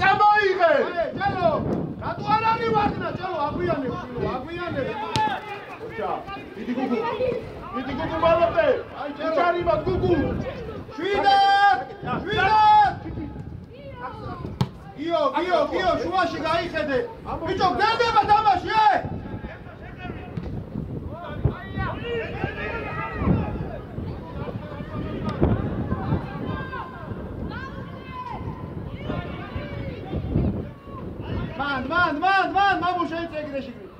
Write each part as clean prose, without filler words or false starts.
წამოიღე. ჭელო, რატო არ არის ვაგნა, ჭელო, აგვიანე. ოჩა, დიდი გუგუ მალობდე. იჩარიმა გუგუ. შვიდად! გიო, შუაში გაიხედე. ბიჭო, გენდება თამაში, მან, მამუ შეიწეგრე შიგნით.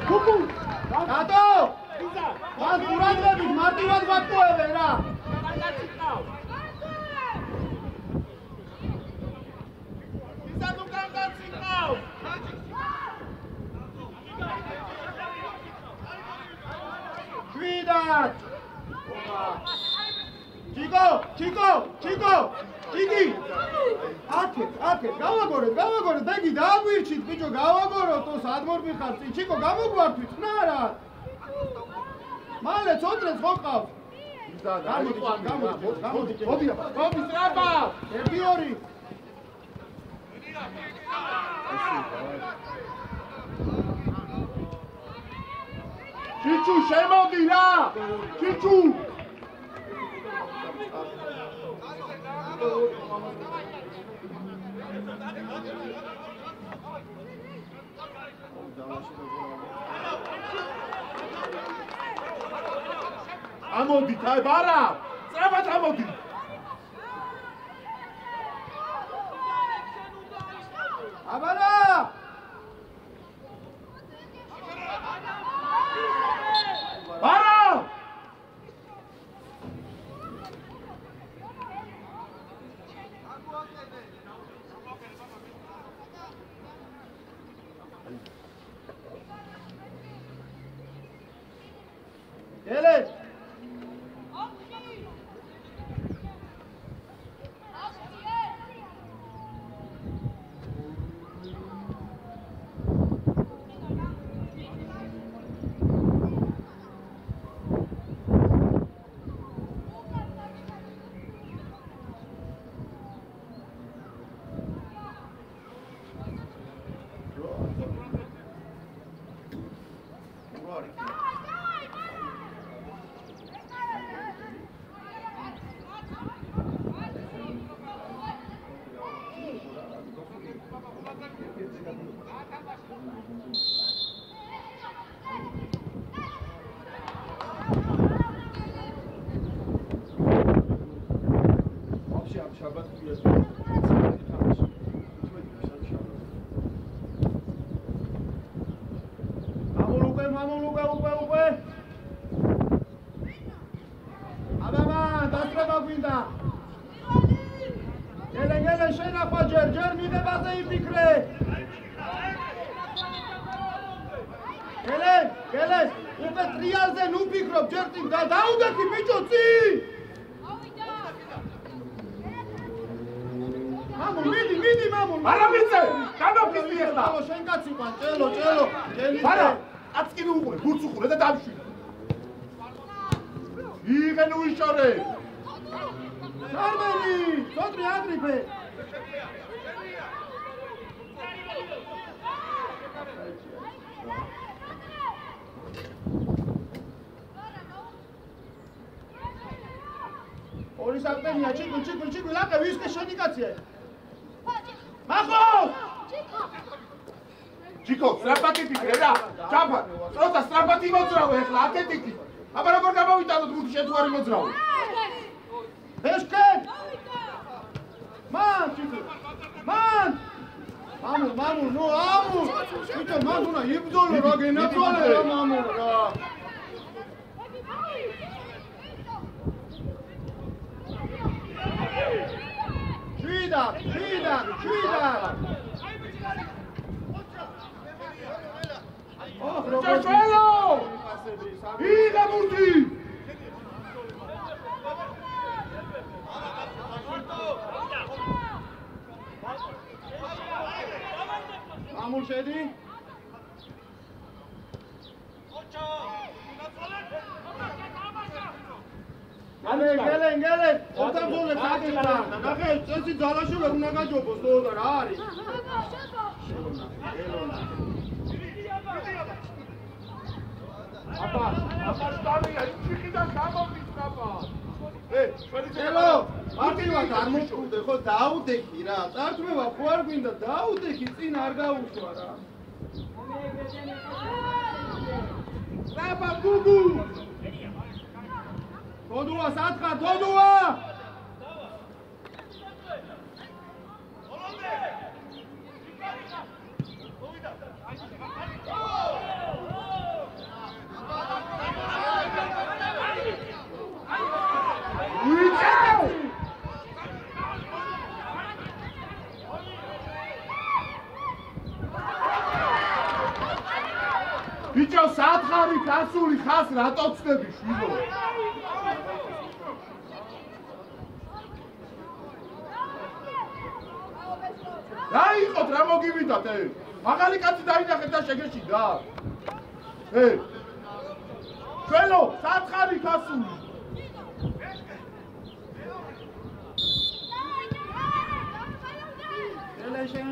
გუგუ, რატო? მან ყურადღებით მარტივად ვატყუებენ რა. შვიდად! ჩიკო! ჩიკი! აკეთ, გავაგორეთ, ბეგი დააგვირჩით, ბიჭო, გავაგოროთ, ოს ადმორბი ხარ, ჩიკო, გამოგვართვით, ხნარა! მალე ცოდრეს ხო ყავს? გამოდი, სტრაფა! 1-2. ჩიჩუ, შემოდი რა! ჩიჩუ! ამოდით, აი ბარა! სწრაფად ამოდით! აბარა! ბარა! ელე! ჩიკუ, ლაკე ვისკე შენი კაცია. მახო! ჩიკო, სტრაფატი ფიქრე რა. ჩაბა, წოთა სტრაფატი მოძრავე ახლა, აკეთიკი. აბა როგორ გამოვიტანოთ გუნდში თუ არ მოძრავე? ეშკე! მან, ჩიკუ. მან! მამუ, ნუ ამუ. ბიჭო, მან უნდა იბრძოლო რა გენაცვალე რა მამუ რა. შვიდად! ჭაჭველო! იღე მურდი! მამულ შედი? გელენ ოთაბოლებს აკეთდა ნახე წესი ძალაში ვერ უნდა გაჯობოს თორე რა არის აბა სტამია იქიდან გამომდის აბა ელო მარტივად არ მოჭრუნდე ხო დაუდექი რა წარწმევა ხო არ გვინდა დაუდექი წინ არ გაუშვა რა აბა გუგუ თოდუა სათხარ თოდუა ბიჭო სათხარი კაცული ხას რატო ცდები შვილო რა იყოთ რა მოგივიდათ მაღალი კაცი დაინახეთ და შეგეშიდა ჩვენო სათხარი კაცული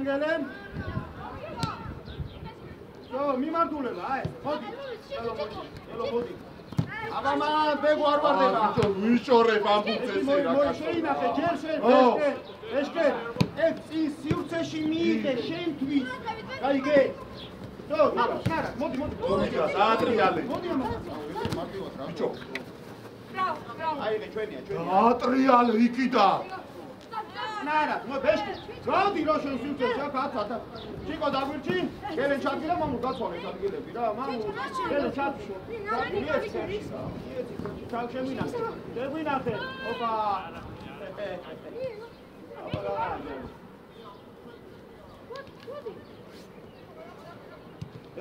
გელენ Jo, მიმართულება, აი, მოდი. ელო მოდი. აბა მან ბეგო არ ვარდება. ვიშორებ ამბუცეს რა. შეინახე, ჯერ შენ, ეშკე. ეს სივრცეში მიიღე შენთვის. გაიგე? Jo, მოდი. მოდი, საატრიალე. მოდი, მარტივად რა. ბიჭო. აიღე ჩვენია. ატრიალე იქიდა. ნარა, მოდი, გადი რა შენ სივრცეში აქ აცად. ჩიკო დაგვირჩი, გელენ ჩადგილა მამულ გაცვალე ადგილები რა, მამულ გელენ ჩადგილა. ჩალ შემინახე. შეგვინახე. ოპა.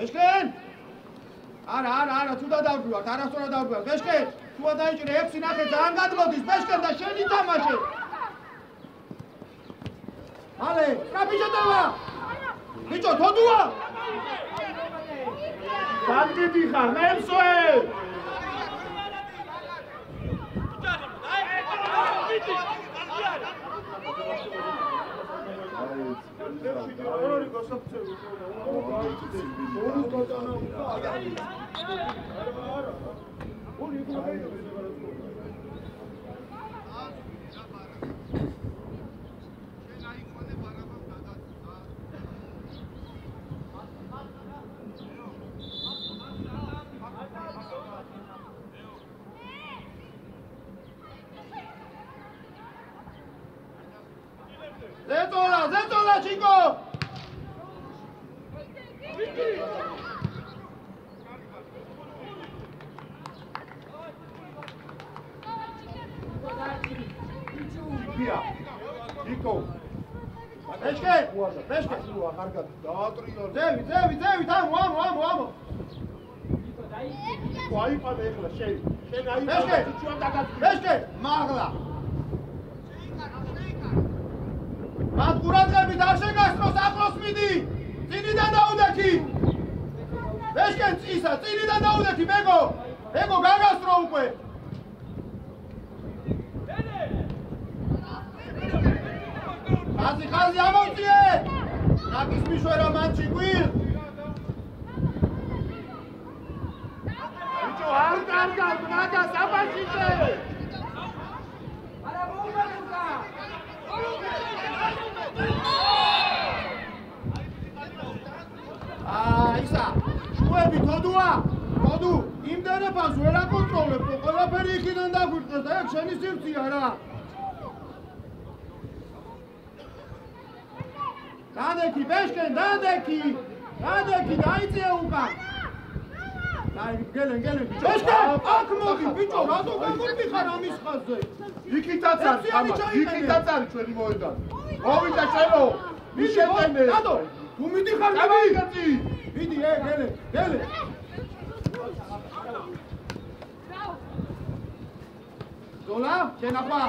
ეშკენ! არა, თუ დავგვიوارთ, არასწორად დავგვიوارთ. ეშკენ, თუა დაიჭირე 6 ნახე ძალიან გადმოდის, ეშკენ და შენ ითამაშე. Ale, რა ბიჭოთავა? ბიჭო, თოდუა? სამდიდი ხარ, მემსვე! ზეტოლა, ჩიკო! იკო. ეშკე! ხარგად დაატრიალე. ძევი, ამო. ვაიფადე ეხლა შენ ეშკე! ჩვენ დაგაძვი. ეშკე, მაღლა. მათ ყურადღებით არ შეგასწროს ახლოს მიდი! წინიდან დაუდექი! ეშკენ წისა, წინიდან დაუდექი, მეგო! მეგო, გაგასწრო უკვე! ხაზი ამოვწიე! ნაკის მიშვერა მანჩი გვირ! ბიჭო, არ კარგად, მაგას აბაშიშე! არა მოუმეტა! ისა, შუები თოდუ, იმდენებას ვერ აკონტროლებ, ყველაფერი იქიდან დაგვიწყდეს და ეგ შენი სივრცეა რა. დადექი, ბეშკენ, დადექი, დაიწია უკან. გელენ, ბეშკენ, აქ მოდი, ბიჭო, რატო გაგორდი ხარ ამის ხაზზე? იქითაც არის, ჩვენი მოედანი. მოვიდა შენო, მიშეთენე. დადო, თუ მიდიხარ, მიდი, გელენ. ზოლა, შენახვა.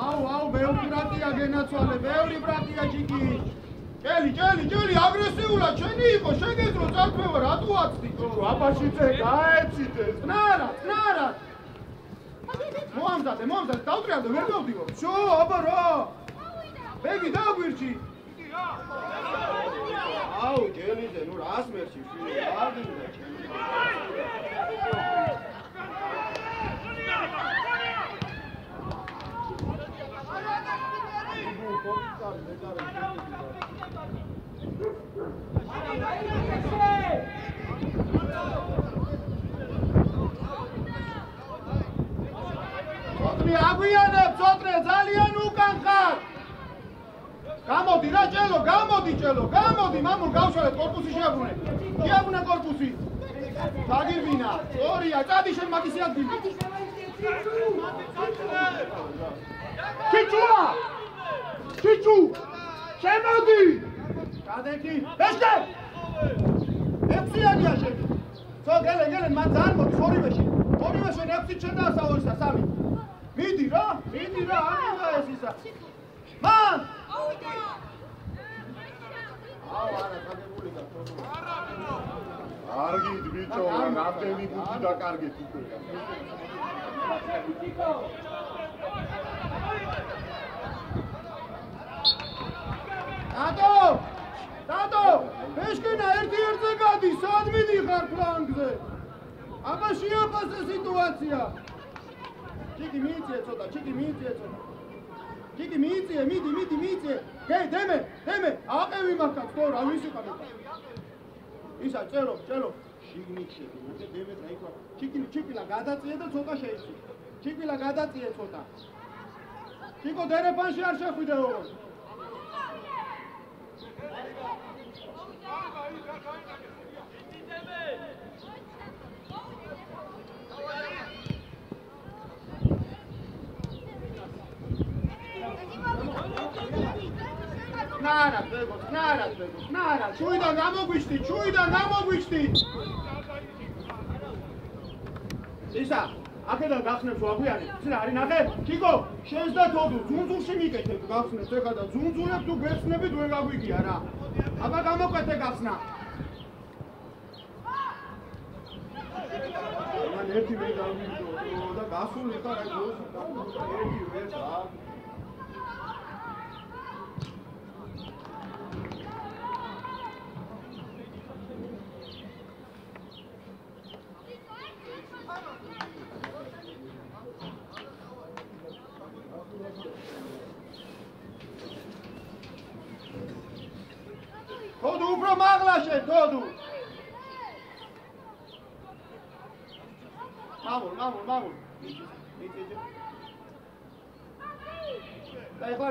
აუ, ბევრი ბრატია გენაცვალე, ბევრი ბრატია ჯიკი. ჭელი, აგრესიულად, შენი იყო, შეგეძრო, წარქმევა, რატო აცდი? აბაშიძე, გაეციდე. წნარად. მომზადე, დავტრიალდე, ვერ მოვდივარ. შო, აბა რა. ბეგი დაგვირჩი. აუ, ჯელიზე, ნუ რას მერჩი, შვილი, რა გინდა ჩემი. ცოტნე აგვიანებ, ცოტნე ძალიან უკან ხარ. გამოდი რა ჭელო, გამოდი, მამულ გავშალეთ კორპუსი შეაბრუნე. შეაბრუნე კორპუსი. დაგირბინა, სწორია, წადი შენ მაგისი ადგილი. ჩიჩუ! შემოდი! გადეკი, ბეშკე! ექვსიანია შენ. ცო გელენ, მან ძალიან მოდის ორივეში. ორივეში ექვსი შენ და ასაურისა, სამი. მიდი რა, ამიდა ეს ისა. მან! აუ, არა, გადებული და თორემ. კარგით ბიჭო, რამდენი გუთი დაკარგეთ უკვე. დადო! ბეშკენა ერთ-ერთზე გადი, სად მიდიხარ ფლანგზე? აბა შეაფასე სიტუაცია. ჩიკი მიიწიე ცოტა. ჩიკი მიიწიე, მიიწიე. გეი, დემე, აყევი მაგაც, თო რა ვისი ყავი. ისა, წერო. შიგნით შედი, მოდი დემე დაიქვა. ჩიკილა გადაწიე და ცოტა შეიცი. ჩიკო დერეფანში არ შეხვიდე ოღონდ. ნარა, ჩუიდან გამოგვიჩდი. ისა, აქედან გახსნებს ვაგვიანებ. იცი არის ნახე? ჩიკო, შენს და თოდუ ძუნძულში მიკეთებ გახსნებს ეხლა და ძუნძულებს თუ გვეხსნებით ვერ გაგვიგია რა. აბა გამოკვეთე გახსნა. მან ერთი ვერ გავიგდო და გასული ხარ აი გოს ერთი ვერ რა. თოდუ უფრო მაღლა შენ, თოდუ. მამულ. მიწიჯე. და ეხლა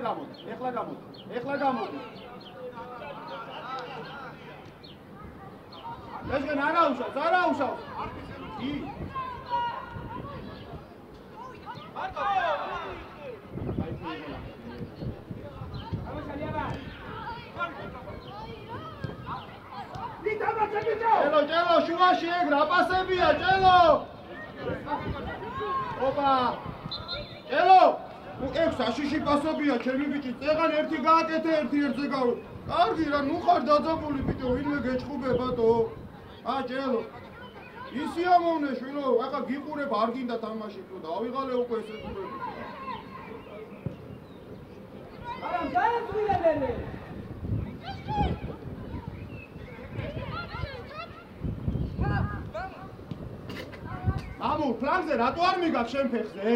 გამოდი. ბეშკენ არა უშავს. კი. ჭელო, შუაში ეგრა, პასებია, ჭელო! ოპა! ჭელო! ეგ საშიში პასებია, ჩემი ბიჭი, წეღან ერთი გააკეთე, ერთი ერთზე გავ. კარგი რა, ნუ ხარ დაძაბული, ბიჭო, ვინმე გეჭხუბებათო. ჭელო. ისი ამოვნე, შვილო, ახლა გიყურებ, არ გინდა თამაში, თუ დავიღალე უკვე ესე ტურები. არა, დაეწვიებელე! მამუ, ფლანგზე რატო არ მიგაქ შენ ფეხზე?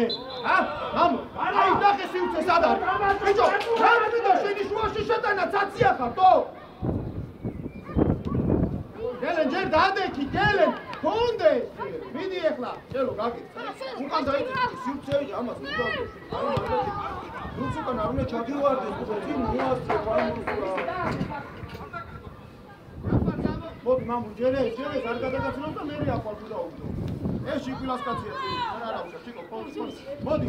მამუ, აი ნახე სიუცე სად არის? ბიჭო, რა მინდა შენი შუაში შეტანა ცაცია ხართო? გელენ ჯერ დადექი, ფონდე. მიდი ეხლა, ჭელო გაგიწე. უკან დაიწე სიუცე ამას უბრალოდ. რუც უკან არ უნდა ჩაგივარდეს, თი მოასწრე პარამიტურა. მოდი მამუ, ჯერ ეს არ გადაგაცნობს და მე ახვალ თუ დაუგდო. ეს შიკვილას კაცია, არა უშა, ჩიკო, მოდი.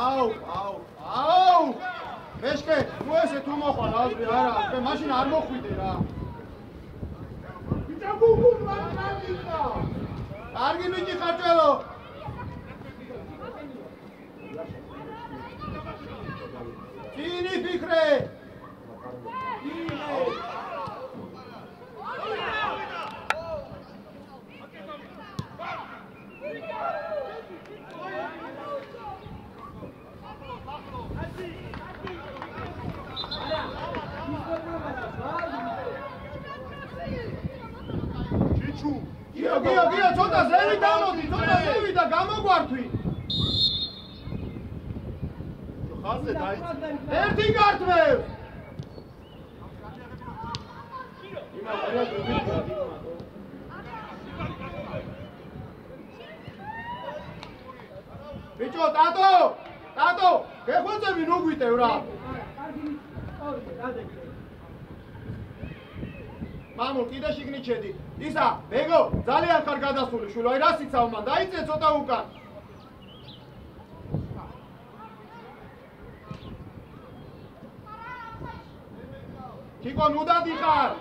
აუ. ბეშკე, თუ ესე თუ მოხვალ, აზრი არა, მე მაშინ არ მოხვიდე რა. ბიჭო, გუგუ მაგითა. კარგი ბიჭი ხარ ჭელო. წინი ფიქრე. ჩუ. გიო, ცოტა ზევი დამოდი, ცოტა ზევი და გამოგვართვი. ხაზე დაიწყე. ერთი გართმევ. ბიჭო, ტატო, გეხვეწები ნუ გვიტევ რა. მამულ, კიდე შიგნით შედი. ისა, ბეგო, ძალიან ხარ გადასული შვილო, აი რას იცავ მან, დაიწე ცოტა უკან. კიკო, ნუ დადიხარ.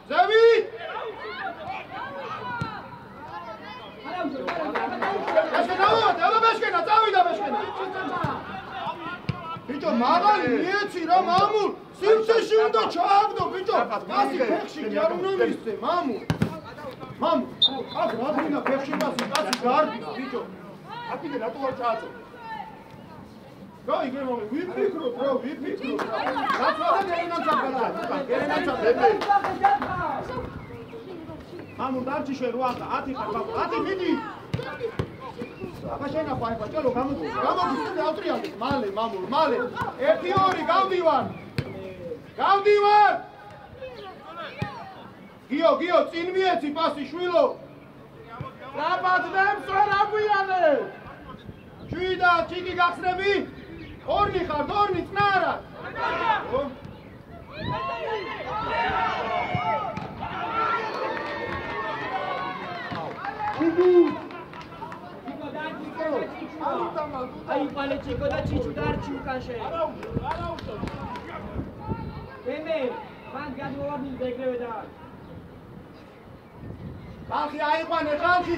ზევი! ბეშკენა, წავიდა ბეშკენა. ბიჭო, მაღალი მიეცი რა, მამულ. სიმსეში უნდა ჩააგდო, ბიჭო. გასი ფეხში კი არ უნდა მისცე, მამულ. აქ რა გინდა ფეხში გასი, კაცი გარდის, ბიჭო. აკიდე რატო არ ჩააწო? გაიგე მომი, ვიფიქროთ რა. გაცვალა გერენაცა გადა. გერენაცა ბები. მამულ დარჩი შენ 10 ხარ, 10 მიდი. აბა შენახვა ეხლა, ჭელო გამოდი, ავტრიალდი. მალე, მამულ, მალე. 1-2 გავდივარ. გიო, წინ მიეცი პასი შვილო. რაბადდემს ვერ აგვიანე. შვიდა, ჩიკი გახსნები? ორნი ხარ, ორნი წნარა. Ai palecico da Cicu darci un canșe. Bine, m-am gândit ordine de greu da. ხალხი აიყვანე, ხალხი!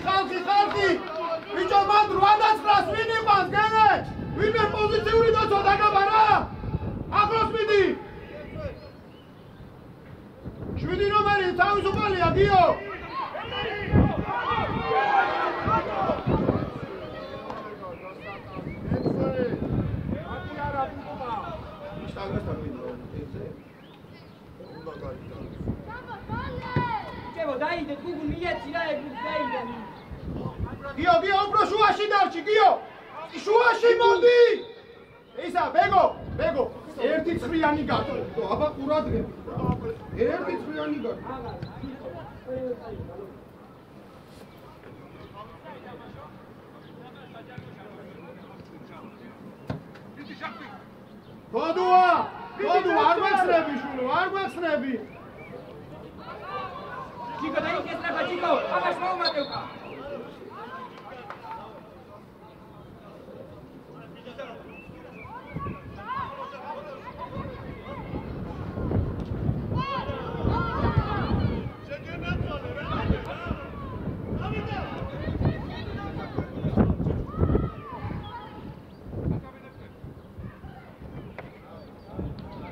ბიჭო, მან 8-9 ვინ იყვანს, გენე? ვინმე პოზიციური დაცვა დაგაბა რა? ახლოს მიდი! 7 ნომერი თავისუფალია, გიო! Daide, Google მიეცი რა ეგრე დაიდე. გიო, უფრო შუაში დარჩი, გიო. შუაში მოდი. ისა, ბეგო, ერთი წრიანი გატო. აბა ყურადღები. ერთი წრიანი გატო. გოდუ, არ გვეხსნები შვილო, არ გვეხსნები. Chico, dai che strada, Chico! Agaš malo, Mateuka!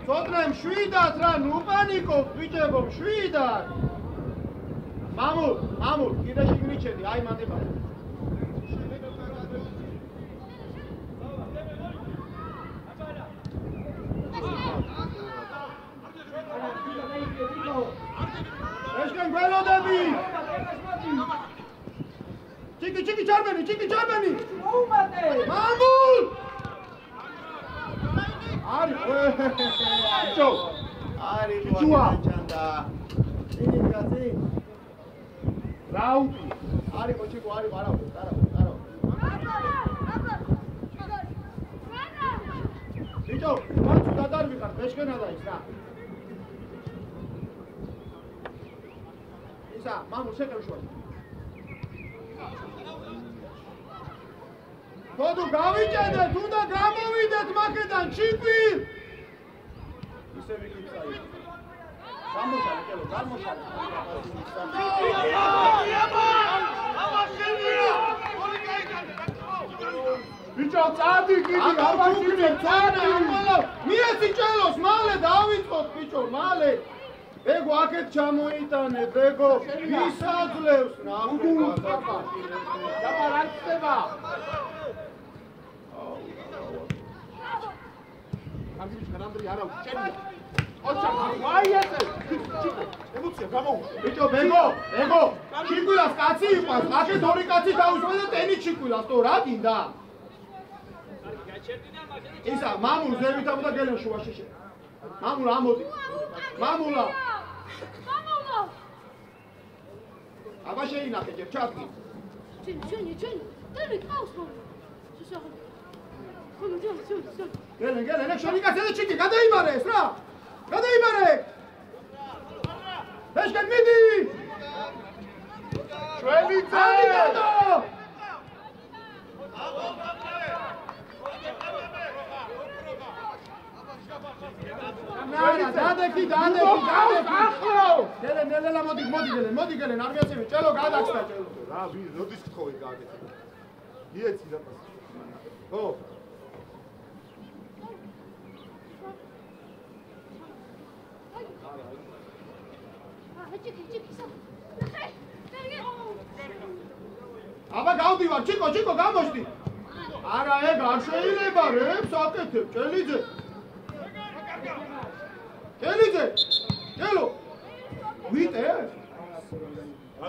Sotrem, 7 რა, ნუ პანიკობ, ბიჭებო, 7! მამულ, კიდე შიგნით შედი, აი მანდება. ეშკენ გველოდები! ჩიკი ჩარბენი! მამულ! არი, ბიჭო! არი, ჩანდა. წინი. რაუტი. არი კოჩიკო, არი ვარავ. ბიჭო, მან დადარ ვიყარ, ბეშკენა და ის რა. ისა, მამულ შეკრე შუაში. გოდუ გავიჭედეთ, უნდა გამოვიდეთ მაქედან, ჩიკვი! ისე ვიკითხავი. გამოშალე, კელო, გამოშალე. ბიჭო, წადი კიდე, აბაშინე, წადი. მიეცი ჭელოს, მალე დავიწყოთ, ბიჭო, მალე. ბეგო, აქეთ ჩამოიტანე, ბეგო. ისაძლევს, ნახე. დაბა, რა ხდება? კარგი შენამდე არა უჩენია. ოჩა, აი ესე. ემოცია გამოუშვი. ბიჭო, ბეგო. ჩიკვილას კაცი იყვას, აქეთ ორი კაცი დაუშვა და ტენი ჩიკვილას, თო რა გინდა? ისა, მამულ ზევით ამოდა გელენ შუაში. მამულა ამოდი. მამულა. აბა შეინახე ჯერ ჩადგი. ჩენი. დენი ყავს რომ. შესახებ. გელენ, შენი კაცი და ჩიკი გადაიბარე ეს რა. გადაიბარე. ბეშკენ მიდი. ჩვენი ძე. დადექი. ნელა მოდი გელენ, არ მეცემი, ჭელო გადაჭდა ჭელო. რა როდის გთხოვი გააკეთე. იეცი და პას. ო. აბა გავდივარ, ჩიკო, გამოშდი. არა, ეგ არ შეიძლება, რებს აკეთებ, ჭელიძე. ჭელო. ვიტე?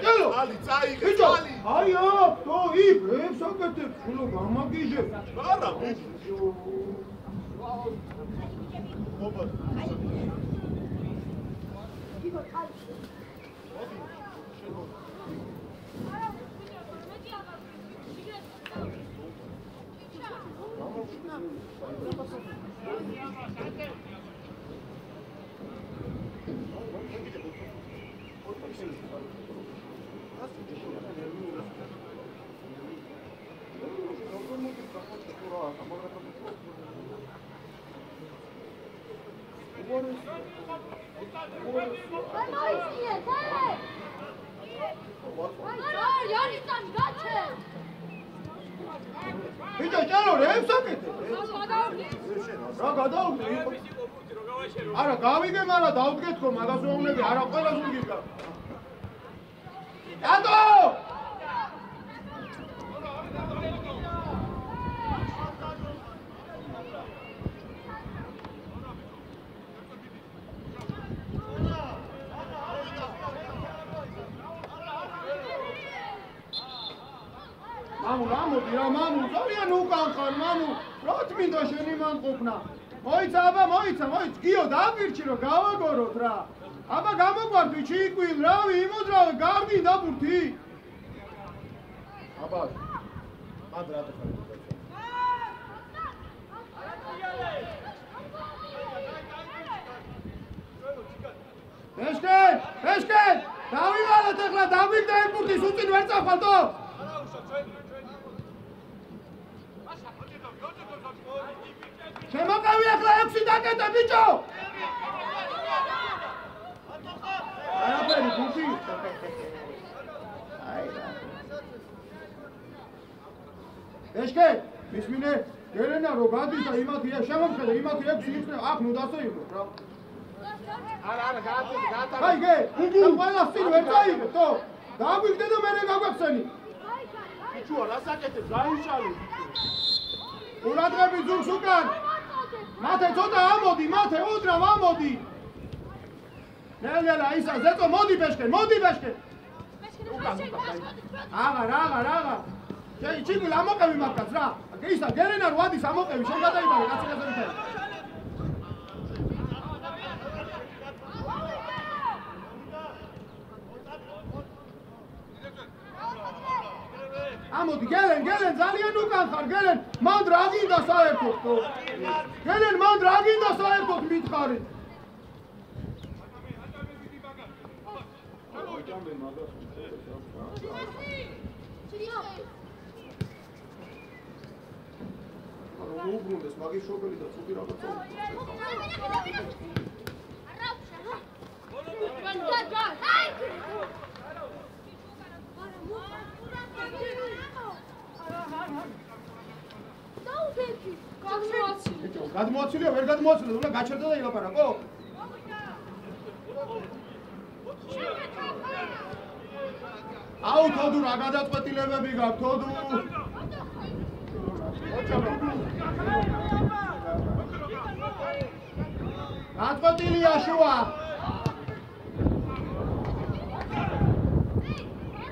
ჭელო. ალი, წაიღე, ბიჭო, ალი. აი აქ, თო იქ, რებს აკეთებ, შულო გამაგიჟებ. არა, ბიჭო. ობა. ბიჭო, ჭელო, რებს აკეთებ? რა გადაუგდე? არა, გავიგე, მაგრამ დავდგეთ ხო მაგას რომ უნები, არა ყველას უგიგა. დადო! ამოდი რა მამუ, ძალიან უკან ხარ მამუ, რა თმინდა შენი მანყოფნა. მოიცა, გიო დაპირჩი რომ გავაგოროთ რა. აბა გამოგვარდი ჩიკვილ, რავი, იმოდრავე, გარდი დაბურთი. აბა. ადრა ხარ. ბეშკენ, დავივალოთ ახლა, დაგვიგდა ემბურთის უწინ ვერ წახვალთო. შემოყევი ახლა 6 დაკეტე ბიჭო! არაფერი გუთი. ბეშკენ, მისმინე, გერენა რო გადის და იმათია შემომხედე, იმათი 6 იქნება, აქ ნუ დასო იყო რა. არა, გაატა. აი გე, ყველა წინ ვერ წაიღე, თო. დაგვიგდე და მერე გაგვახსენი. ბიჭო, რა საკეთებ? გაიშალე. ყურადღები ზურგს უკან. მათე ცოტა ამოდი, უდრავ ამოდი. ნელა, ისა, ზეთო, მოდი ბეშკენ. აღარ. ჩიკვილ ამოყევი მაგას რა. ისა, გერენა რო ადის ამოყევი, შენ გადაიბარე კაცი vitay. ამოდი, გელენ, ძალიან უკან ხარ, გელენ. მან რა გინდა საერთოდ თო? გელენ, მან რა გინდა საერთოდ მითხარი? უბრუნდეს მაგის შობელი და ცუდი რაღაცა. გადმოაცილია, ვერ გადმოაცილე, უნდა გაჩერდა და ილაპარაკო. აუ თოდუ რა გადაწყვეტილებები გაქვს, თოდუ. გადაწყვეტილია შუა.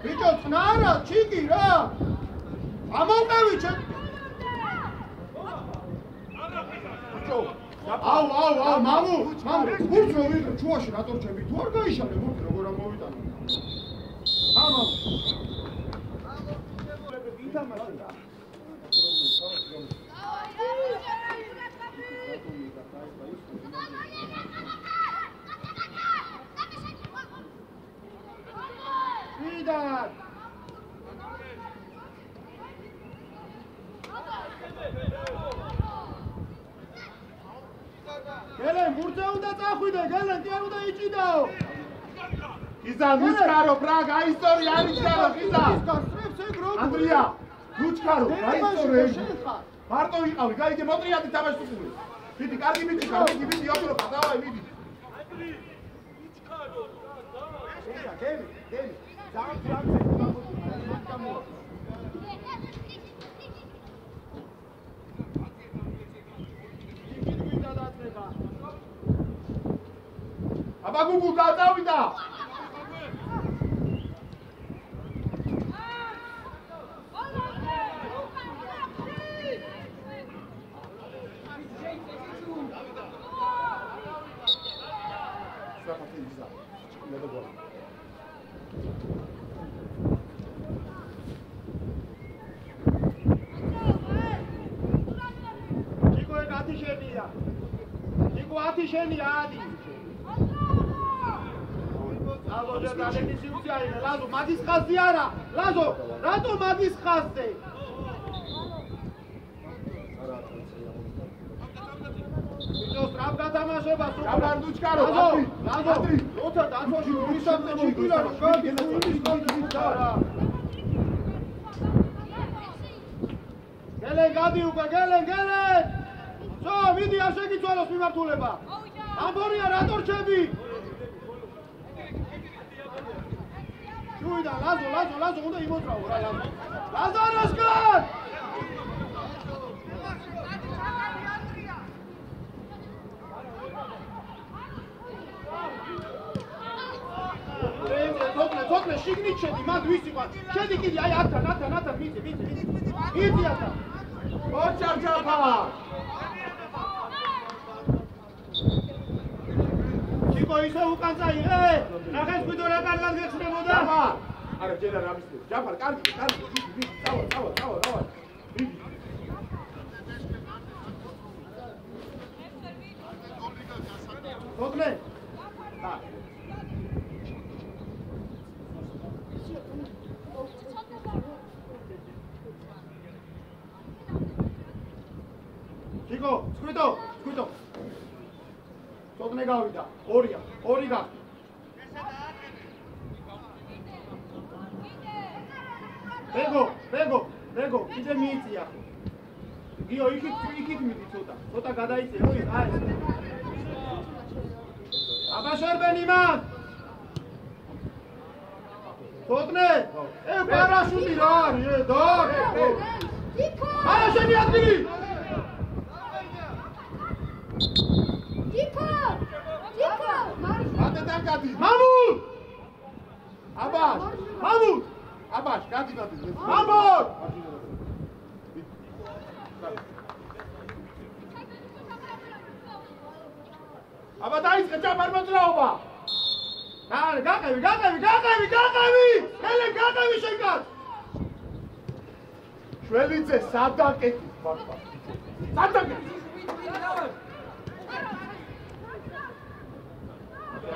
ბიჭო, წნარა, ჩიკი რა. ამოვყევი ჩემ. ბიჭო, აუ, მამუ, გურც რო ვიდრე, ჩუაში რატო რჩები? თუ არ გაიშალე, გურც როგორ ამოვიტანო? მამუ. ვითამაშე რა. Vidar! Gelen, burca უნდა წახვიდე, გელენ, კი არ უნდა იჭიდაო. გიზა, ნუჩკარო, ბრაგა, ისტორი არის გარო, გიზა. ანდრია, ნუჩკარო, ისტორი. მარტო ვიყავი, გაიგე, მოტრიადი თამაშს. მიდი, კარგი მიდი, მიდი, ოქროპა, დავაი, მიდი. ნუჩკარო, რა. გემი. აბა გუგუ გადავიდა. შენია ადი. ლაზო დადები სიუცი აიღე, ლაზო მაგის ხაზი არა. ლაზო, რატო მაგის ხაზზე? ბიჭო, სწრაფ გათამაშება, სუპერ ნუჩკარო, ლაზო, როცა დაცვაში ვისამზე ჩიკილა, კარგი, ის კონტროლი არა. გელენ გადი უკვე, გელენ. სო, მიდი არ შეგიცვალოს მიმართულება. ამბორია რატო რჩები? შუიდან ლაზო უნდა იმოძრაო რა ლაზო. ლაზაროსკან! თოკლე შიგნით შედი, მანდ ვის იყო? შედი კიდე აი ათან, მიდი. მიდი ათან. ოჩარჯაფა! ისე უკან წაიღე? ნახეს გვიდო რა კარგად გეხსნებოდა? არა, ჯერ არ ამისწრებს. ჯაფარ, კარგი, მიდი, წავალ. მიდი. თოკლე. ჩიკო, სკვიდო. თოკლე გავიდა. ორი გა. ბეგო, კიდე მიიწია. გიო, იქით მიდი ცოტა გადაიწე, როი, აი. აბა შორბენი მან. თოკლე, პარაშუტი რა არის, და. არა შენი ადგილი. გადი. მამუტ! აბაშ, გადი. მამუტ! აბა დაიწყე ჯაფარ მოძრაობა. გაყევი. ელე გაყევი შენგან. შველიძე სადაკეთი ბაბა. სადაკეთი.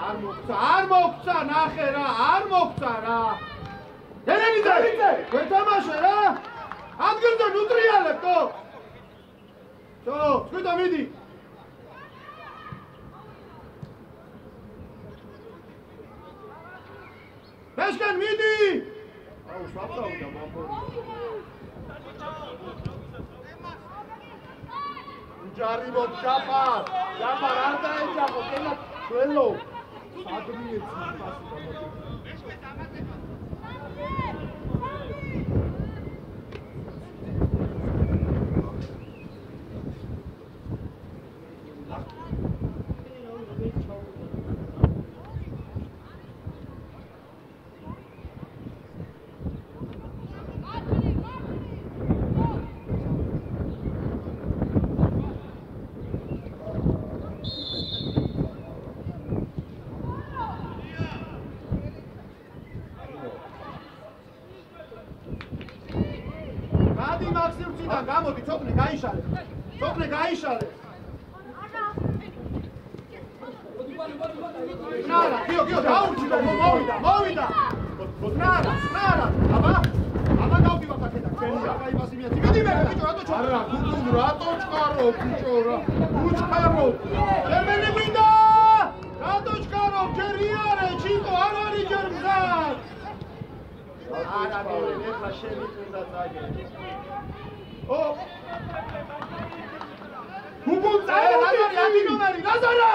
არ მოგცა ნახე რა, არ მოგცა რა. ელენიძე, გვეთამაშე რა. ადგილზე ნუტრიალებო. ჩო, სკვიდა მიდი. ბეშკენ მიდი. აუ, სვაფთავდა მამბორი. ჯარი მოძაფარ. ჯაფარ არ დაეჯახო, კენა შველო. ადრიეც გაიშალე. სოფლე გაიშალე. ნარა, გიო, დაურჩი, მოვიდა. ნარა. აბა გავდივარ აქედან. ჩვენია. კაიბასი მიაწი. მიდი მე, ბიჭო, რატო ჩო? არა, გუგუ, რატო ჩქარო, ბიჭო რა. უჩქარო. შემენი მინდა. რატო ჩქარო? ჯერიარე, ჩიკო, არ არის ჯერ მზად. არა, ეხლა შენი უნდა წაგე. ო! გუგუ, ლაზარე, ათი ნომერი, ლაზარე!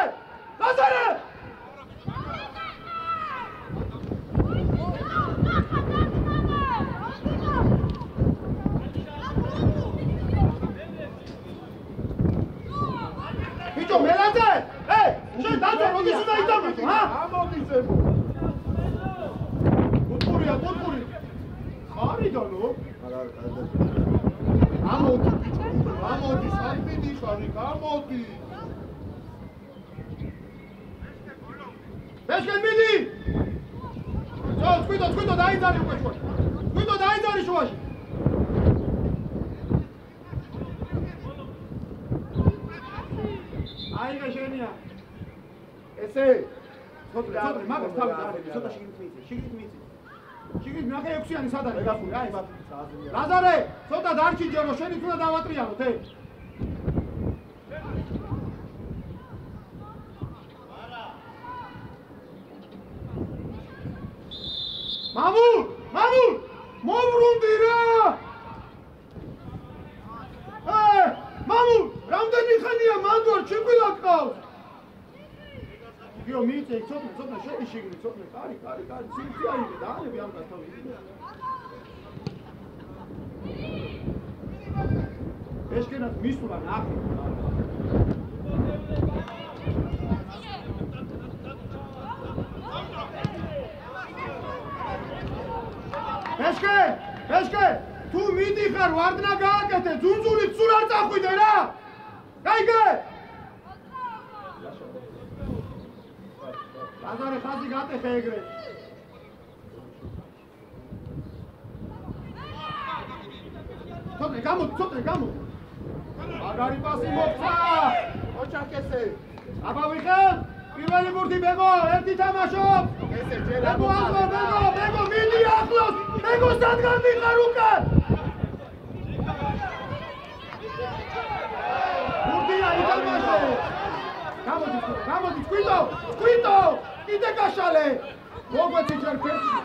ბიჭო, მელაძე! შენ დაძე, როდის უნდა იდამეთო, ჰა? ამოდიცებო. გუთურია. მარიდანო? არა, ამოდი, ბიჭო, ამოდი, საიბიდი შარი, გამოდი. Beşken midi! Sol, scuido, daizari უკვე შუაში. Scuido, daizari შუაში. აიღე შენია. ესე. ცოტა, მაგას თავი დაარბე, ცოტა შიგნით მიცი. შიგნით ნახე 6-იანი სად არის გახური, აი მაგ. ლაზარე, ცოტა დარჩი ჯერო, შენი უნდა დავატრიალოთ, მამულ! მოვრუნდი რა! მამულ, რამდენი ხანია მანდوار ჩიგვილა ყავს? გიო მიწე, ცოტა შედი შიგნით, ცოტა, კარი, სინცი აიღე, დაანები ამ გასთავი. ეშკენად მისულა ნახე. ეშკე, თუ მიდიხარ ვარდნა გააკეთე, ძუნძულით სულ არ წახვიდე რა! გაიგე! ლაზარე ხაზი გატეხე ეგრე. ცოტნე, გამოდი. მაგარი პასი მოგცა! ოჩაკესე. აბა ვიხარ? პირველი ბურთი ბეგო, ერთი თამაშობ! ესე ჯერა ბეგო, მიდი ახლოს! ბეგო, სადგან ვიყარ უკან! ბურთია, ითამაშე! გამოდი, სკვიტო! კიდე გაშალე! მოგვეცი ჯერ ფერში!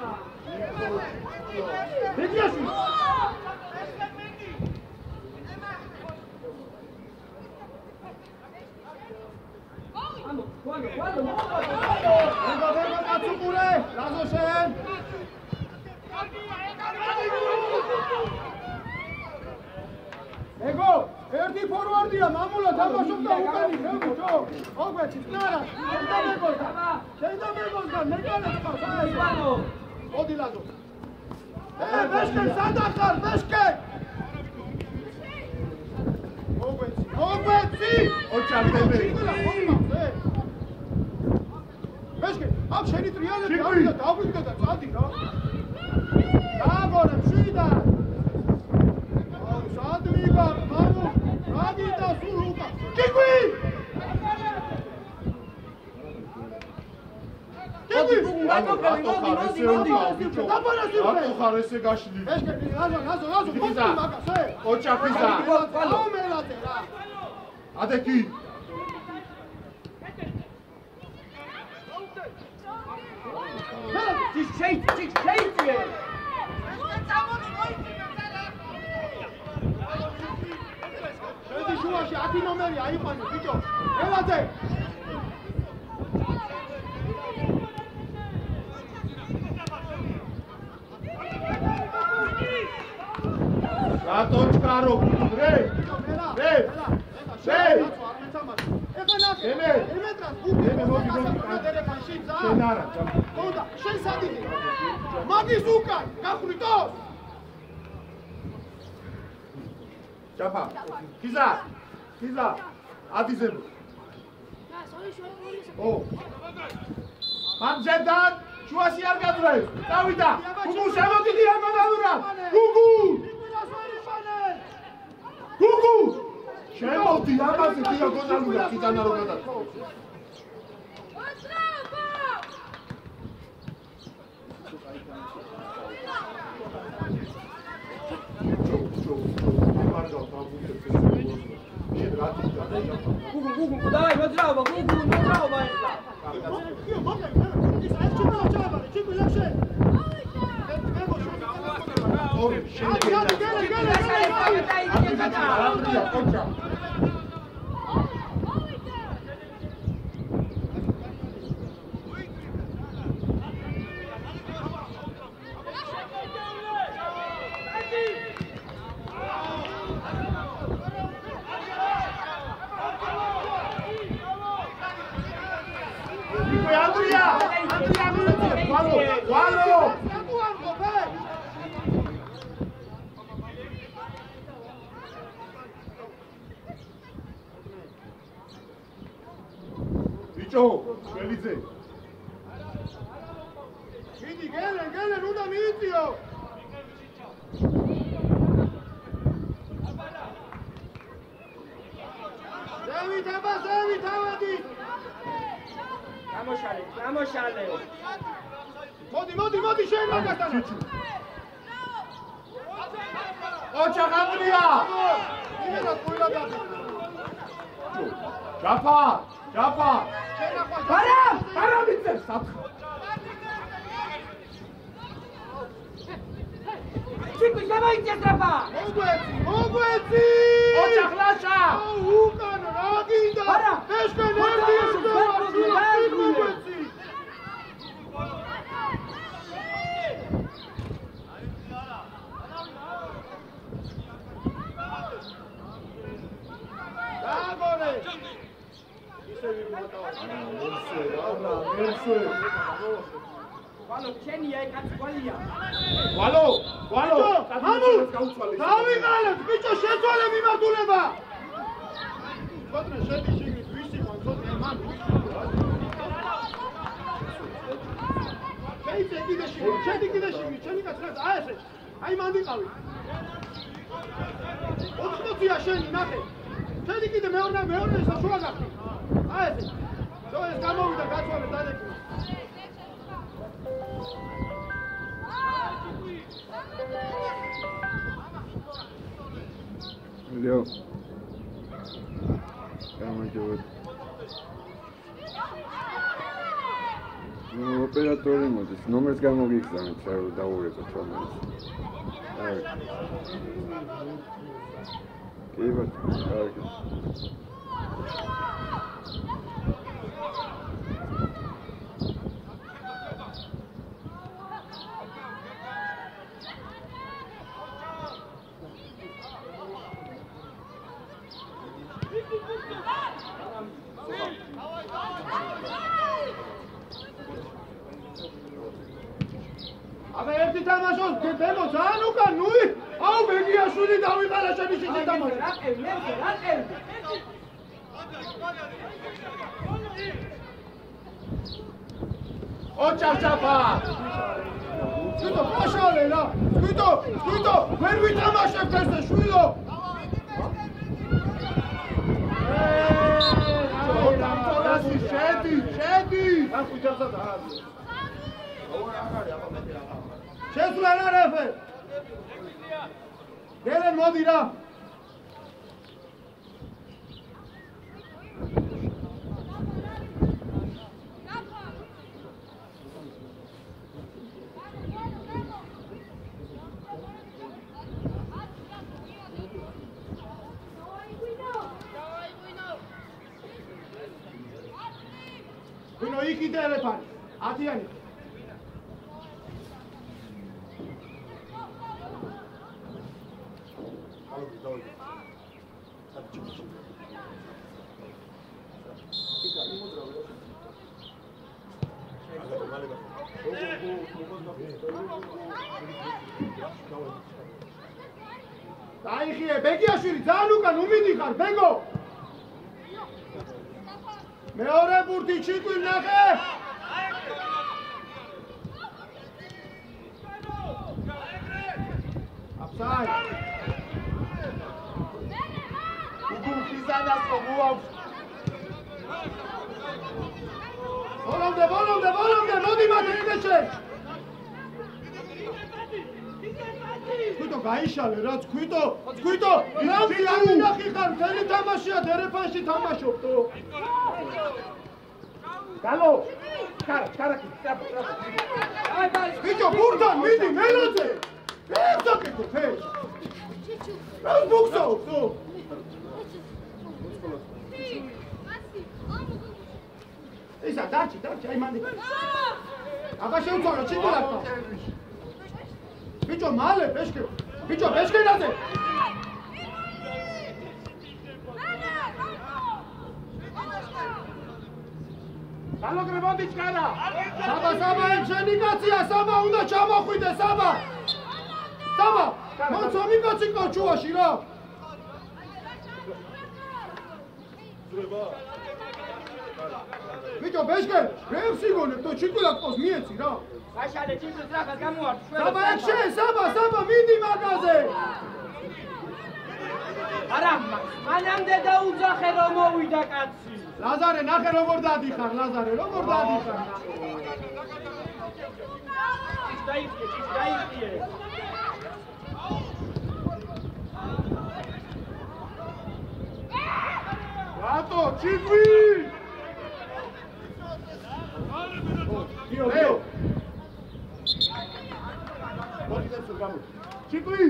ბიგიაში! Vengo, Katsukure! Lazo შენ! ეგო, ერთი ფორვარდია, მამულა თამაშობდა უკანი, ბიჭო. ოგვეცი, ნარა, შენ და მეგონგან, მეკანეს ხარ, საერთო. მოდი ლაზო. ბეშკენ, სადა ხარ, ბეშკენ! ოგვეცი! ოჩაკდები. ბეშკენ, აქ შენი ტრიალები არის და დაგვიგდა და წადი რა. დაგორე, მშვიდა. სადვიგა, მამუ, რაგიდა სულ უკან. ჭიგვი! რატო ხარ ესე გაშლი? ბეშკენ, ლაზო, ხოთი მაგას, ოჩაკისა. ამელატე რა. ადექი. Çiçeği. Hadi şu aşı, ati nomeri ayıpanı, biço. Elazığ. Ratoçkaro, re. შენ სადიდი მაგის უკან გახვრიტოს ჯაფა გიზა ადიზებო ო ამჯერდან შუაში არ გადვრევ დავიდა გუგუ შემოდიდი ამ გადავრა გუგუ შემოვდი ამაზე დიაგონალურად იტანა რო გადაწყო. Gugu, давай, მოძრაობა, მოძრაობა ესა. Felice. Vidi, gelen, una mizio. David, avadi. Გამოშალე. მოდი, შენ რა გასტანა. ოჩა განდრია. იმენა ყოლა დადი. ჯაფა. არა მიწევ სათხა. ჩიკუ შემოიწესება. მოგვეცი. ოჩა ხლაშა. უკან რა გინდა? ეშკენ ერთი მოგვეცი. დაგორე. Valo, Chenia, Katsualia. Valo. დავიღალეთ, ბიჭო, შეძვალე მიმართულება. ხოთნე შედი შიგნით, ვისი ხომ, ხოთნე მან. შედი კიდე შიგნით, შენი კაცრაც, აი ესე. აი მან ვიყავი. 80-ია შენი, ნახე. შედი კიდე მეორე ესა შუა გახდი. აი ესე. ეს გამოვიდა გაცვალე დადეკი. Leo. Გამარჯობა. ოპერატორი მოდის, ნომერს გამოგიგზავნეთ, რა დაუღებოთ რომელს. აი. კი ბატონო. აბა ერთი თამაშოს გებო ძალიან უკან ნუი აუ მეგიაშვილი დავიყარა შენი შენი თამაში რა ყევი ოჩარჩაფა თვითო პაშალე რა თვითო ვერ ვითამაშებთ ესე შვილო შედი ან ხუჭაცა დააძე შესვლა რა რეფე გელენ მოდი რა ვინო იქით ერეფანი 10-იანი დაიხიე ბეგიაშვილი ძალიან უკან უმიდიხარ ბეგო მეორე ბურთი ჩიკვი ნახე აფსაიდ ხიზანას მოავს. ბოლომდე, მოდი მათინდეჩე. Scuito, გაიშალე რა, სკუიტო, რამდი არ მინახი ხარ, მთელი თამაშია, დერეფანში თამაშობდო. გალო, კარაკი, ტრაპ. ბიჭო, ბურთან, მიდი, მელოძე. ერთაკეთო, ფე. რა ბუქსავ, ხო? ისა, დარჩი, აი მანდი. აბა შეუწორო, ჩიტულაკა. Bicho, male, pesque. Bicho, pesque date. Galo Grebovic cara. Saba, enxenikatsiya, Saba, უნდა ჩამოხვიდე, Saba. Saba, მოწომი გაციკო ჩუაში რა. Bicho, pesque, რევსი გონებ, თო ჩიტულაკოს მიეცი რა.Აშალე ჩიტულს რაღაც გამოართ. Saba, მიდი მაგაზე. არა, მანამდე დაუძახე რომ მოვიდა კაცი. ლაზარე, ნახე როგორ დადიხარ, ლაზარე, როგორ დადიხარ. დაიწიე. რატო, ჩიკვი! დიო. მოდი დაცო გამო. ჩიკვი!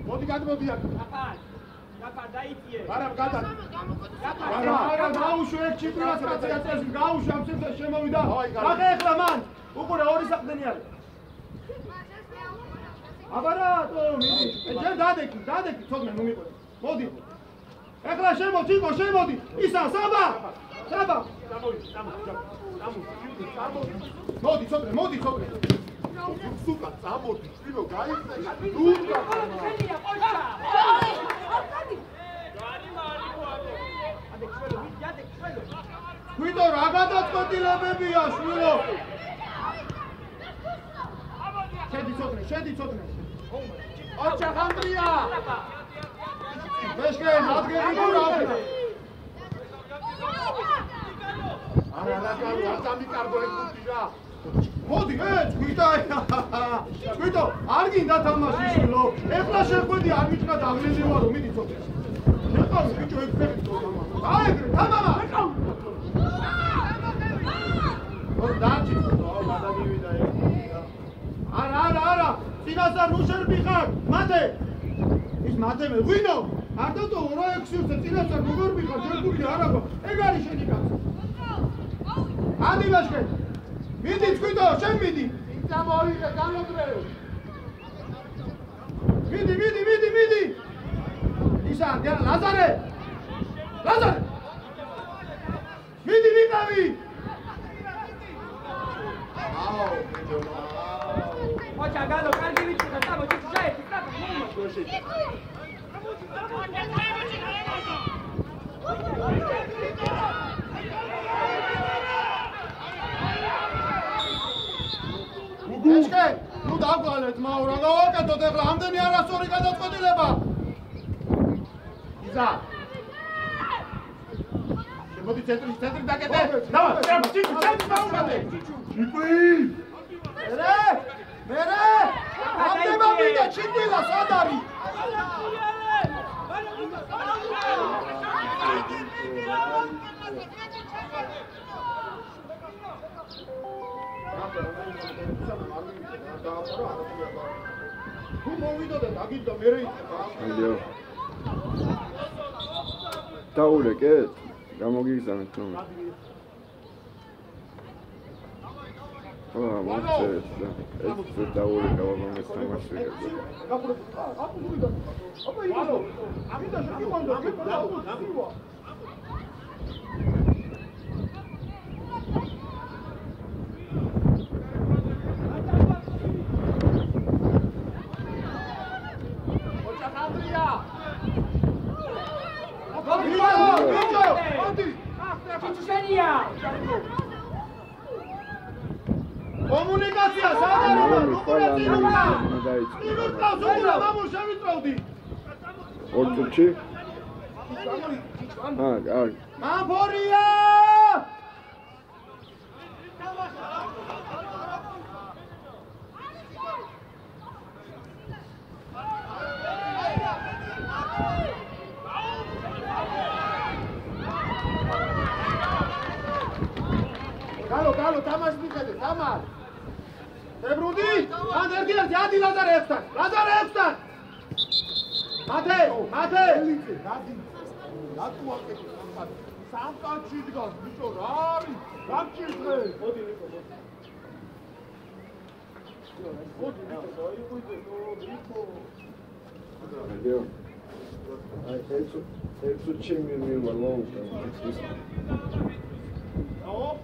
მოდი გადმოდი აქ. გაფა დაიწიე. არა, გადა. არა, გაუშო ეგ ჩიკვიას კაცი აწევს, გაუშო ამ შემთხვევაში შემოვიდა. ახლა ეხლა მან. უყურე ორი საყდენი არის. აბა რატო, მიდი. ჯერ დადექი, ცოდნა ნუ მიყვე. მოდი. ეხლა შემოდი. ისა, Saba. მოდი. Сука, წამოდი, შვილო, გაიხსნა. დურგა. ხელია, ყოშა. ვიდო რა გადაწყვეტილებებია, შვილო. შედი ცოტნე. ოჩა ხანდრია. ვეშკე, ადგილი თუ რა ვიდა. არა, დამიკარგო ეგ ხუთი რა. მოდი, სკუიტო, არ გინდა თამაში შვილო. ეხლა შეხვედი, არ მიჭრა დაღლილი ვარო, მიდი ცოტა. შეყავი, ბიჭო, ეგ ფერი თამამა. აეგრე, თამამა. დარჩი, გადაგივიდა ეგ. არა, წინასწარ რუშერბი ხარ, მათე. ის მათე მე, ღვინო. არ დატო 2-6-ზე წინასწარ როგორ მიხარ, შეგული არაბა. ეგ არის შენი კაცი. ადი ვაშკე. მიდი სკუიტო, შენ მიდი. წამოვიდე, განოდრე. მიდი. ისა, ლაზარე. მიდი ვიყავი. აუ, ბიჭო. ოჩა გალო, კარგი ვიცი, წამოდი, ჩაეთი, ეშკე, ნუ დაგვალეთ, მაო, რა გავაკეთოთ ეხლა, ამდენი არასწორი გადაწყვეტილება. იზა. შემოდი ცენტრი დაკეთე. დავა, ჩიკვი, დაუკეთე. ჩიკვი! მერე! ამდემა მინდა ჩიკვილა, სად არის? თუ მოვიდო და დაგიდო მერე იქნება. დაურეკეთ, გამოგიგზავნეთ რომ. მოწეს და ეს დაურეკა რომელიც თამაში කරდა. აბა იდო. ამიტომ შეგიმონდო, გიყვანო. კომუნიკაცია სადაა? ორ წუთში მამფორია! Galo, თამაში მიხედე, თამარ. ებრუდი, ან ერთ-ერთი ადი ლაზარევსთან. მათე. ნატუაკეთი სამყარო. სამყაროში დგას, ბიჭო, რა არის? გამჭირდე. მოდი ნიკო. მოდი ნიკო, დაიყვიდე, ნიკო. Adeo. It's a chimney me alone. Oh.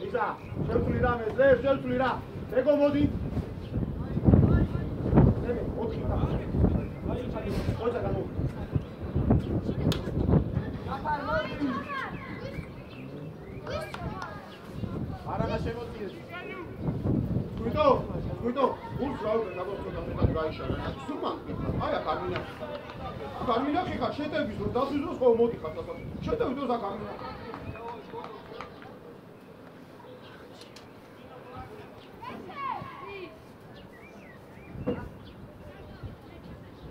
Isa, შევწვლი რა მე, შევწვლი რა. ეგო მოდი. ნებე, მოდი. ოცა გამო. არანა შემოწიეს. გույდო, გულს რაუდე გაბოწოდა მეტად გაიშალა. სულმან, აი აქ ამინახი. ამინახი ხა შეტევის რომ დასვიზოს ხო მოდი ხა დასა. შეტევის დოზა ამინახი.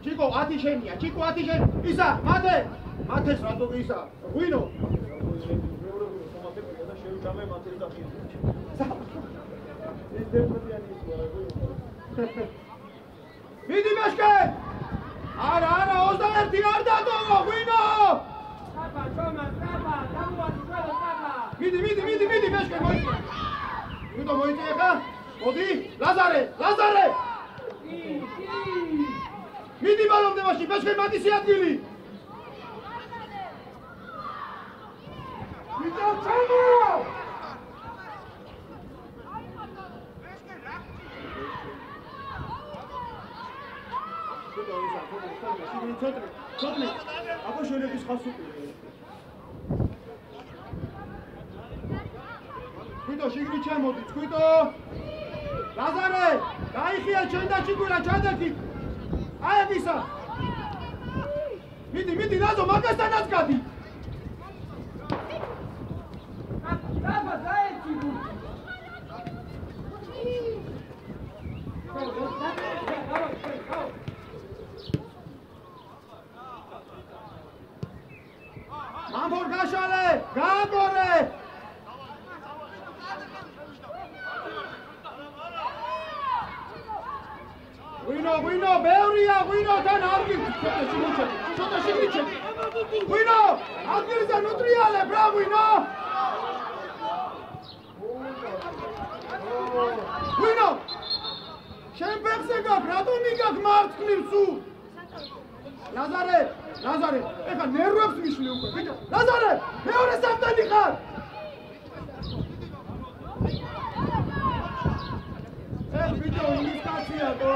ჩიკო, ათი შენია, ისა, მათეს რატო ისა, ღვინო. მიდი მაშკე! არა, 21 არ დადო, ღვინო! Trapa, დამოვადი ყველა trapa. მიდი, მაშკე, მოიწე. ღვინო მოიწე ხა? მოდი, ლაზარე! მიდი ბალომდე მაშინ, მაშკე მათისი ადგილი. მიდი ჩამო! ცოტნე, აბა შენების ხასუყი. ხვიდო, შიგნით ჩამოდი, ხვიდო! ლაზარე, გაიხია ჩვენ და ჩიკურა ჩადექი. აი ისა. მიდი, ლაზო, მაგასთანაც გადი. Trapa, დაეცი გული. მამბორ გაშალე, გაგორე. ღვინო, ბევრია, ღვინოთან არგი. ცოტა შიგნიჩე. ღვინო, ადგილზე ნუტრიალებ რა ღვინო. ღვინო, შენ ფეხზე გაქვს, რატომ მიგაქ მარცხნივ სულ? ლაზარე, ეხა ნერვებს მიშლი უკვე, ბიჭო. ლაზარე, მეორე საფტანი ხარ. ბიჭო, იმის კაცია თო.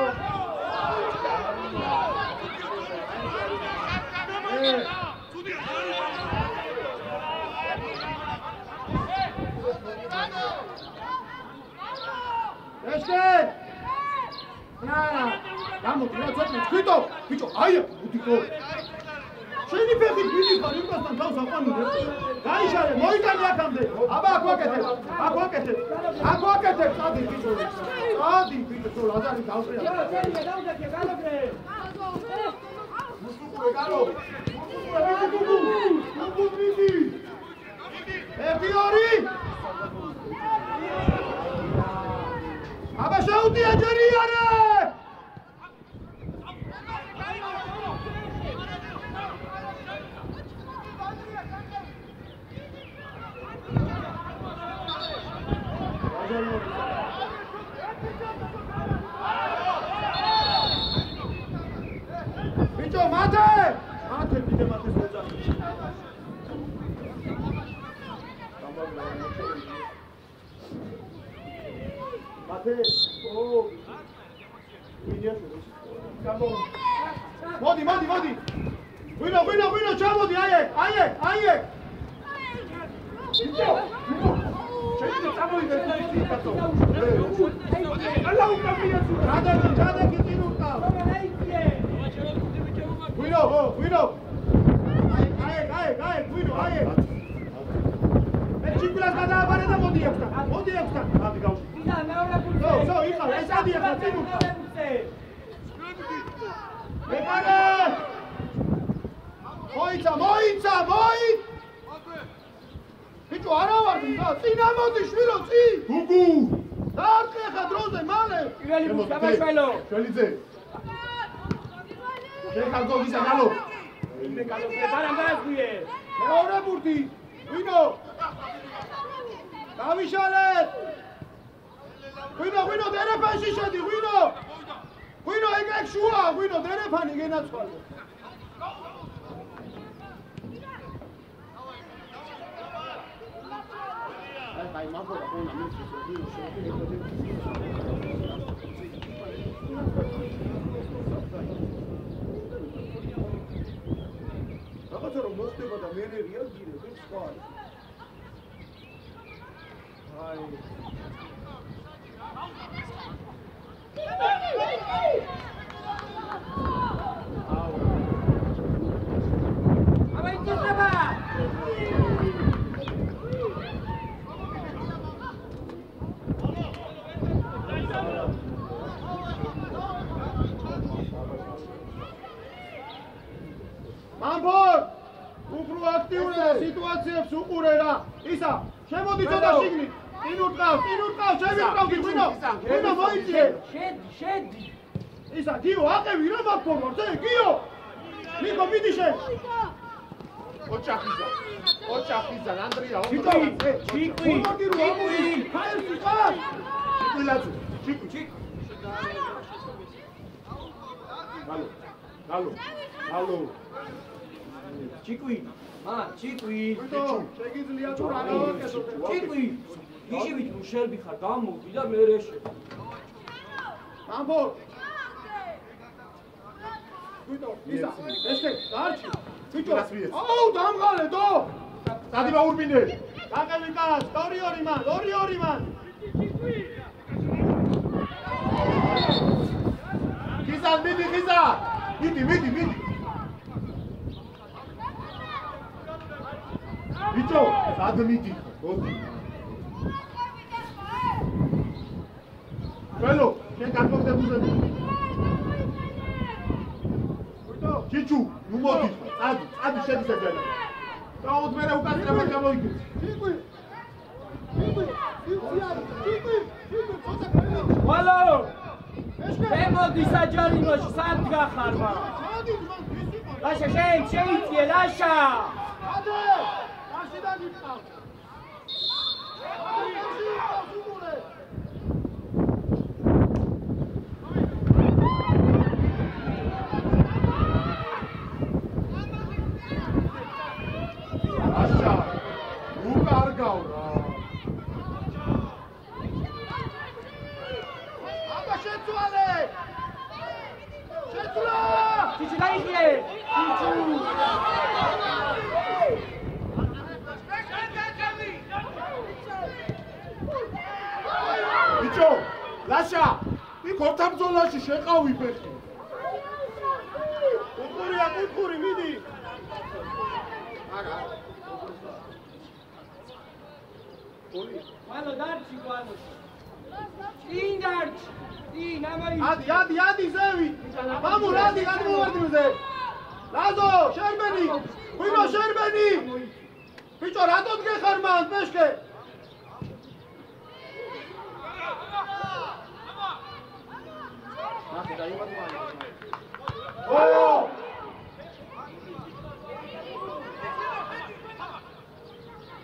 ეშკე! გამოდი რა ცოტნე, ხვიდო, ბიჭო, აი აქ, უდიკო. შენი ფეხი დიდი ხარ, იმასთან თავს აყვანილე. გაიშალე, მოიტანე აქამდე. აბა აქ ვაკეთებ, წადი ბიჭო. ცო ლაზარი დავწია. დავდაკე, გალოგრე. მუსუკურე გალო. მიდი. ერთი ორი. აბა შეუდია ჯერი არა. ბიჭო, მათე კიდე მათეს მოძახი. მათე, მოდი. ღვინო, ჩამოდი, აი ეგ. ბიჭო, შეიძლება წამოვიდე ისიც კაცო. ალა უკამია თუ. ჩადექი ტირუტა. Guido, Guido. Ai, Guido, ai. Chikulas გადააბარე და მოდი ახლა. მოდი ახლა. ადი გავში. ისა მეორე გუნდზე. ზო, იხარ, ეს ადი ახლა წინ უკან. მეკარე! მოიცა! ბიჭო, არა ვარ და წინა მოდი შვილო, წინ! გუგუ! დაარტყე ხა დროზე მალე! პირველი გუნდაბაშველო. შველიძე. შეხალგო გიზა გალო. მე გალოფებარამ გაგვიე. მეორე ბურთი. ვინო? დავიშალეთ! ვინო დერეფანში შედი, ვინო! ვინო ეგ შუა, ვინო დერეფანი გენაცვალე. აი მაგორა ხონა მიჩის ვინო შეგვიძლია. რაღაცა რომ მოსდება და მე რეაგირებ, ეს სხვა არის. აი Mampor! უფრო აქტიური სიტუაციებს უყურე რა. ისა, შემოდი ცოტა შიგნით. წინ ურტყავს, შევიკრავდი, ვინო მოიწიე. შედი. ისა, გიო, აყევი რა მაგ ფორმორზე, გიო. ნიკო, მიდი შენ. ოჩახიზა, ანდრია, ჩიკვი. ხაერში ყარ. ჩიკვი. გალო. ჩიკვი. ჩიკვი. შეგიძლია თუ რა გავაკეთოთ. ჩიკვი. იშივით მშელბი ხარ, გამოვდი და მე რეშე. Mampor! Guido, ისა, ესკე, გარჩი. ბიჭო, აუ, დამღალე, დო! სადიმა ურბინე. გაყევი კაც, 2-2 მან. გიზა, მიდი. მიდი. ბიჭო, სად მიდი? მოდი. ველო, შენ გაგოგდებულზე. ჩიჩუ, ნუ მოდი. წადი შედის ეგრე. დაუთ მე რა უკაცრებად გამოიგე. ჩიკვი. ვალო! მე მოდი საჯარიმოში, სად გახარ მა? ლაშა, შენ შეიწიე, ლაშა! ადე! რაში დაგიწყავ? აშა, უკარგავ რა. აბა შეცვალე! შეცვლა! ჩიჩი დაიხიე! ბიჭო, ლაშა, იქ ორთაბრძოლაში შეყავი ფეხი. კუთხური, მიდი. არა. ვალო დარჩი ვალო. წინ დარჩი. წინ ამაი. ადი ზევი. მამურ ადი გადმოვარდნზე. ლაზო, შერბენი. ვინო შერბენი? ბიჭო, რატო დგეხარ მას მეშკე? ნახე დაიბადო.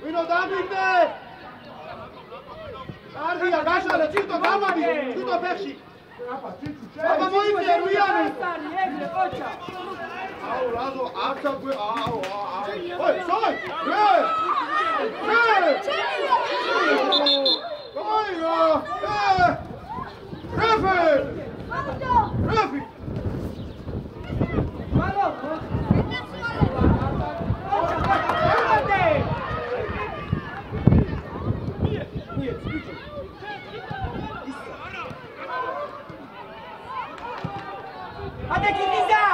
ვინო დამიდე? კარგია, გაშალე, ციტო გამადი, ციტო ფეხში. აბა მოიწე რუიანი. ეგრე ოჩა. აუ, რაზო, აქა გვე, აუ. ოი, სოი. Rafi! ვალო! ადე კიტიზა!